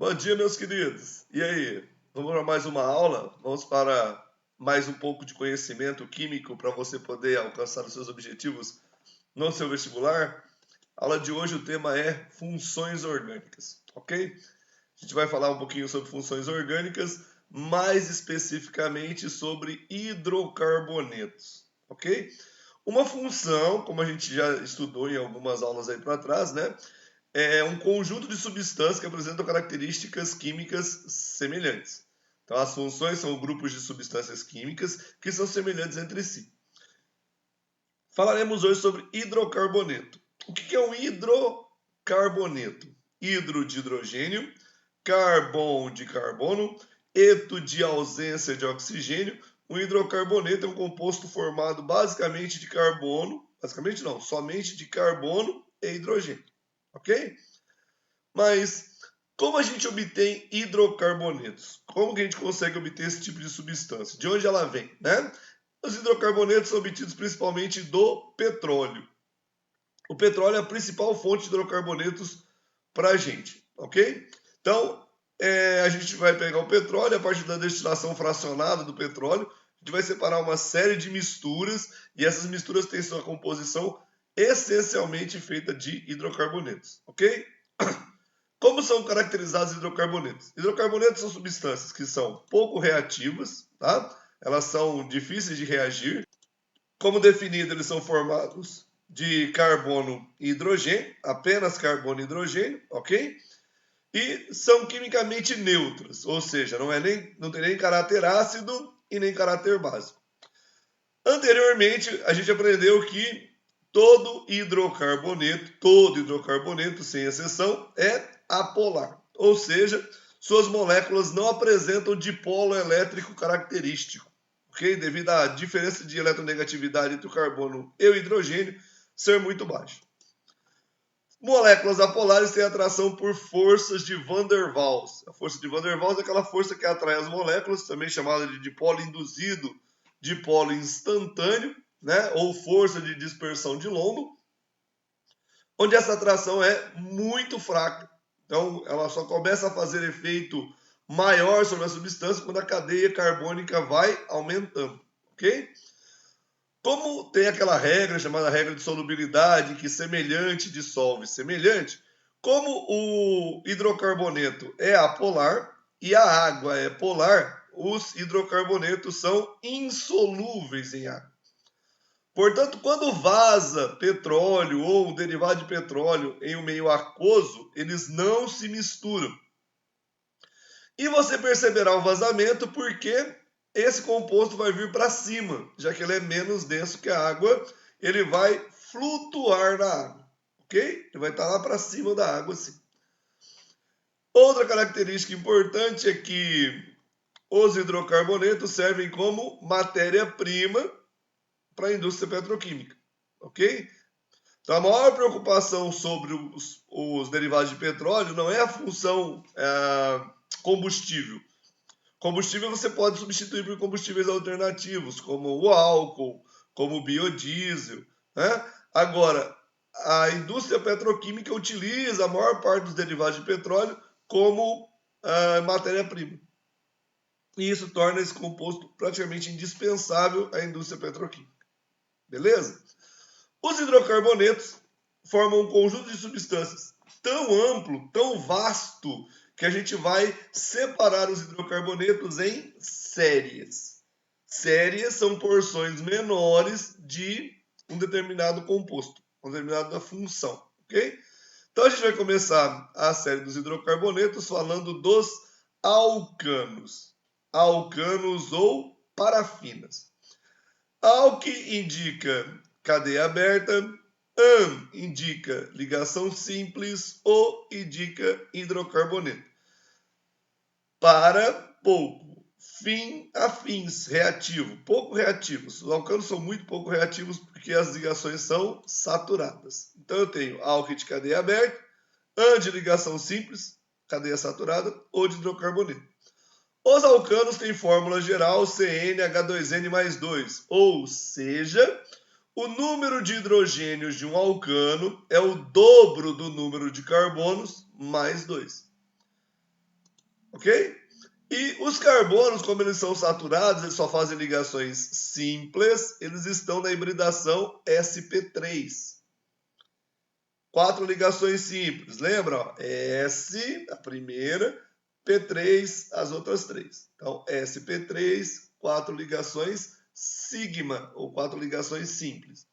Bom dia, meus queridos. E aí? Vamos para mais uma aula? Vamos para mais um pouco de conhecimento químico para você poder alcançar os seus objetivos no seu vestibular? A aula de hoje, o tema é funções orgânicas, ok? A gente vai falar um pouquinho sobre funções orgânicas, mais especificamente sobre hidrocarbonetos, ok? Uma função, como a gente já estudou em algumas aulas aí para trás, né? É um conjunto de substâncias que apresentam características químicas semelhantes. Então, as funções são grupos de substâncias químicas que são semelhantes entre si. Falaremos hoje sobre hidrocarboneto. O que é um hidrocarboneto? Hidro de hidrogênio, carbon de carbono, eto de ausência de oxigênio. O hidrocarboneto é um composto formado basicamente de carbono, basicamente não, somente de carbono e hidrogênio, ok? Mas como a gente obtém hidrocarbonetos? Como que a gente consegue obter esse tipo de substância? De onde ela vem, né? Os hidrocarbonetos são obtidos principalmente do petróleo. O petróleo é a principal fonte de hidrocarbonetos para a gente, ok? Então, a gente vai pegar o petróleo, a partir da destilação fracionada do petróleo, a gente vai separar uma série de misturas, e essas misturas têm sua composição essencialmente feita de hidrocarbonetos, ok? Como são caracterizados hidrocarbonetos? Hidrocarbonetos são substâncias que são pouco reativas, tá? Elas são difíceis de reagir. Como definido, eles são formados de carbono e hidrogênio, apenas carbono e hidrogênio, ok? E são quimicamente neutros, ou seja, não tem nem caráter ácido e nem caráter básico. Anteriormente, a gente aprendeu que todo hidrocarboneto, sem exceção, é apolar. Ou seja, suas moléculas não apresentam dipolo elétrico característico, ok? Devido à diferença de eletronegatividade entre o carbono e o hidrogênio ser muito baixa. Moléculas apolares têm atração por forças de Van der Waals. A força de Van der Waals é aquela força que atrai as moléculas, também chamada de dipolo induzido, dipolo instantâneo, né? Ou força de dispersão de Lombo, onde essa atração é muito fraca. Então, ela só começa a fazer efeito maior sobre a substância quando a cadeia carbônica vai aumentando, ok? Como tem aquela regra chamada regra de solubilidade, que semelhante dissolve semelhante, como o hidrocarboneto é apolar e a água é polar, os hidrocarbonetos são insolúveis em água. Portanto, quando vaza petróleo ou um derivado de petróleo em um meio aquoso, eles não se misturam. E você perceberá o vazamento porque esse composto vai vir para cima, já que ele é menos denso que a água, ele vai flutuar na água, ok? Ele vai estar lá para cima da água, assim. Outra característica importante é que os hidrocarbonetos servem como matéria-prima para a indústria petroquímica, ok? Então, a maior preocupação sobre os derivados de petróleo não é a função combustível. Combustível você pode substituir por combustíveis alternativos, como o álcool, como o biodiesel, né? Agora, a indústria petroquímica utiliza a maior parte dos derivados de petróleo como matéria-prima. E isso torna esse composto praticamente indispensável à indústria petroquímica. Beleza? Os hidrocarbonetos formam um conjunto de substâncias tão amplo, tão vasto, que a gente vai separar os hidrocarbonetos em séries. Séries são porções menores de um determinado composto, uma determinada função, ok? Então a gente vai começar a série dos hidrocarbonetos falando dos alcanos. Alcanos ou parafinas. Alque indica cadeia aberta, an indica ligação simples, o indica hidrocarboneto. Para, pouco. Fim, afins, reativo, pouco reativos. Os alcanos são muito pouco reativos porque as ligações são saturadas. Então eu tenho álcool de cadeia aberta, an de ligação simples, cadeia saturada, ou de hidrocarboneto. Os alcanos têm fórmula geral CnH2n mais 2, ou seja, o número de hidrogênios de um alcano é o dobro do número de carbonos mais 2. ok? E os carbonos, como eles são saturados, eles só fazem ligações simples, eles estão na hibridação sp3. 4 ligações simples, lembra? Ó, S, a primeira, P3, as outras 3. Então, sp3, 4 ligações sigma, ou 4 ligações simples.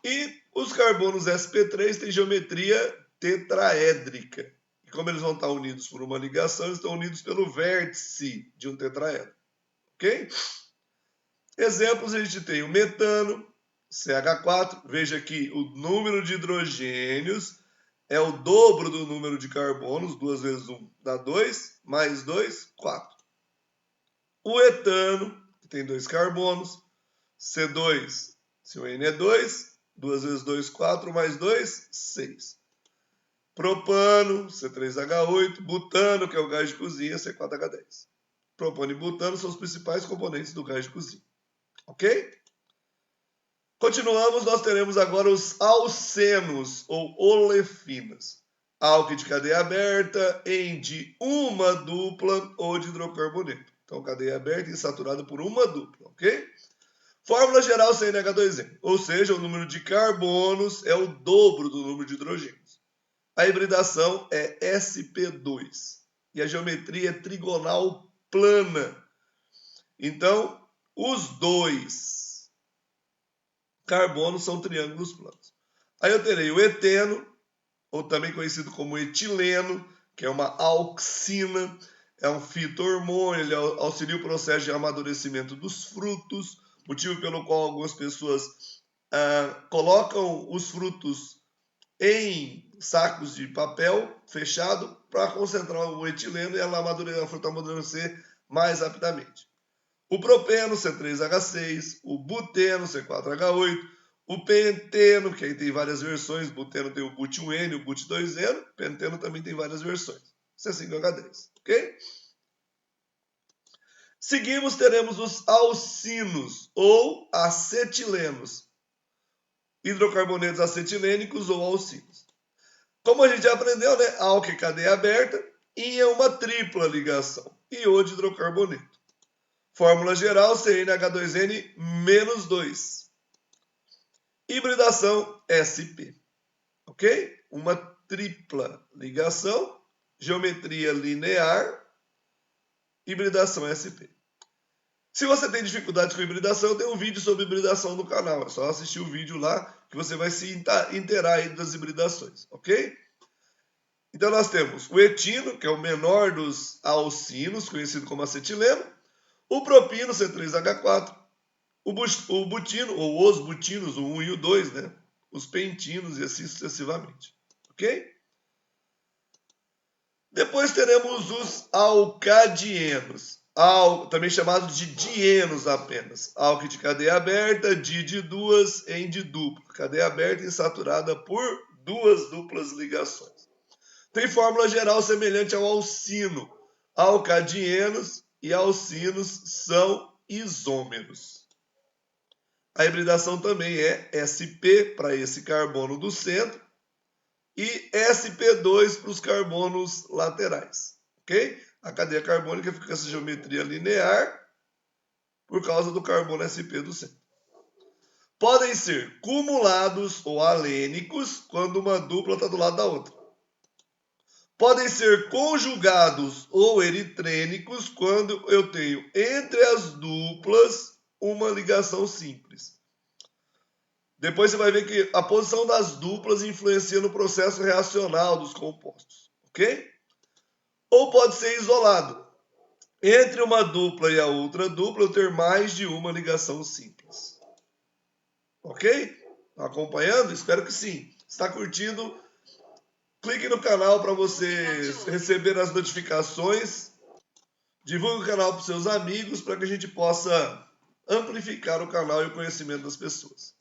E os carbonos sp3 têm geometria tetraédrica. E como eles vão estar unidos por uma ligação, eles estão unidos pelo vértice de um tetraedro. Ok? Exemplos, a gente tem o metano, CH4. Veja que o número de hidrogênios é o dobro do número de carbonos. 2 vezes 1 dá 2, mais 2, 4. O etano, que tem 2 carbonos. C2, se o N é 2, 2 vezes 2, 4, mais 2, 6. Propano, C3H8. Butano, que é o gás de cozinha, C4H10. Propano e butano são os principais componentes do gás de cozinha. Ok? Continuamos, nós teremos agora os alcenos, ou olefinas. Álquido de cadeia aberta em de uma dupla ou de hidrocarboneto. Então, cadeia aberta e insaturada por uma dupla, ok? Fórmula geral CnH2n, ou seja, o número de carbonos é o dobro do número de hidrogênios. A hibridação é sp2 e a geometria é trigonal plana. Então, os dois carbonos são triângulos planos. Aí eu terei o eteno, ou também conhecido como etileno, que é uma auxina, é um fito-hormônio, ele auxilia o processo de amadurecimento dos frutos, motivo pelo qual algumas pessoas colocam os frutos em sacos de papel fechado para concentrar o etileno e a fruta amadurecer mais rapidamente. O propeno, C3H6, o buteno, C4H8, o penteno, que aí tem várias versões, buteno tem o but1N, o but2N, penteno também tem várias versões, C5H10, ok? Seguimos, teremos os alcinos ou acetilenos, hidrocarbonetos acetilênicos ou alcinos. Como a gente já aprendeu, né? Álcool cadeia aberta e é uma tripla ligação, IO de hidrocarboneto. Fórmula geral, CnH2n menos 2. Hibridação SP, ok? Uma tripla ligação, geometria linear, hibridação SP. Se você tem dificuldade com hibridação, eu tenho um vídeo sobre hibridação no canal. É só assistir o vídeo lá que você vai se inteirar aí das hibridações, ok? Então nós temos o etino, que é o menor dos alcinos, conhecido como acetileno, o propino, C3H4, o butino, ou os butinos, o 1 e o 2, né? Os pentinos e assim sucessivamente, ok? Depois teremos os alcadienos, também chamados de dienos apenas. Álcool de cadeia aberta, de duas em de dupla. Cadeia aberta insaturada por duas duplas ligações. Tem fórmula geral semelhante ao alcino. Alcadienos e alcinos são isômeros. A hibridação também é sp para esse carbono do centro e sp2 para os carbonos laterais, ok? A cadeia carbônica fica com essa geometria linear por causa do carbono sp do centro. Podem ser cumulados ou alênicos quando uma dupla está do lado da outra. Podem ser conjugados ou eritrênicos quando eu tenho entre as duplas uma ligação simples. Depois você vai ver que a posição das duplas influencia no processo reacional dos compostos, ok? Ou pode ser isolado. Entre uma dupla e a outra dupla, eu ter mais de uma ligação simples. Ok? Está acompanhando? Espero que sim. Está curtindo? Clique no canal para você receber as notificações. Divulgue o canal para os seus amigos para que a gente possa amplificar o canal e o conhecimento das pessoas.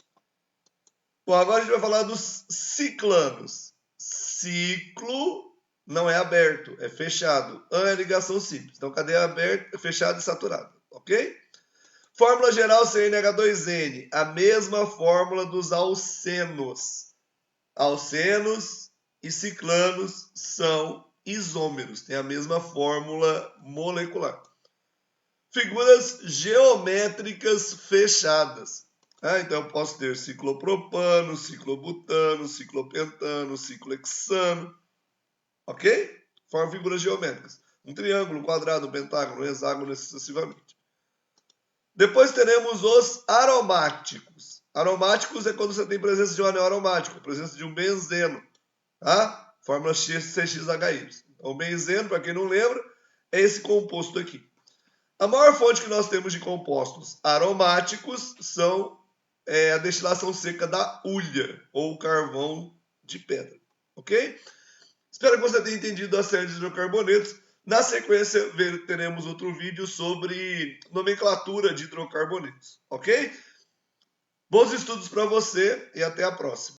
Bom, agora a gente vai falar dos ciclanos. Ciclo não é aberto, é fechado. An é ligação simples. Então, cadeia aberta, fechada e saturada. Ok? Fórmula geral CnH2n. A mesma fórmula dos alcenos. Alcenos e ciclanos são isômeros, têm a mesma fórmula molecular. Figuras geométricas fechadas. Então eu posso ter ciclopropano, ciclobutano, ciclopentano, ciclohexano. Ok? Formam figuras geométricas. Um triângulo, um quadrado, um pentágono, um hexágono, sucessivamente. Depois teremos os aromáticos. Aromáticos é quando você tem presença de um anel aromático, presença de um benzeno. Tá? Fórmula CXHY. Então, o benzeno, para quem não lembra, é esse composto aqui. A maior fonte que nós temos de compostos aromáticos são a destilação seca da hulha, ou carvão de pedra. Ok? Espero que você tenha entendido a série de hidrocarbonetos. Na sequência, teremos outro vídeo sobre nomenclatura de hidrocarbonetos. Ok? Bons estudos para você e até a próxima.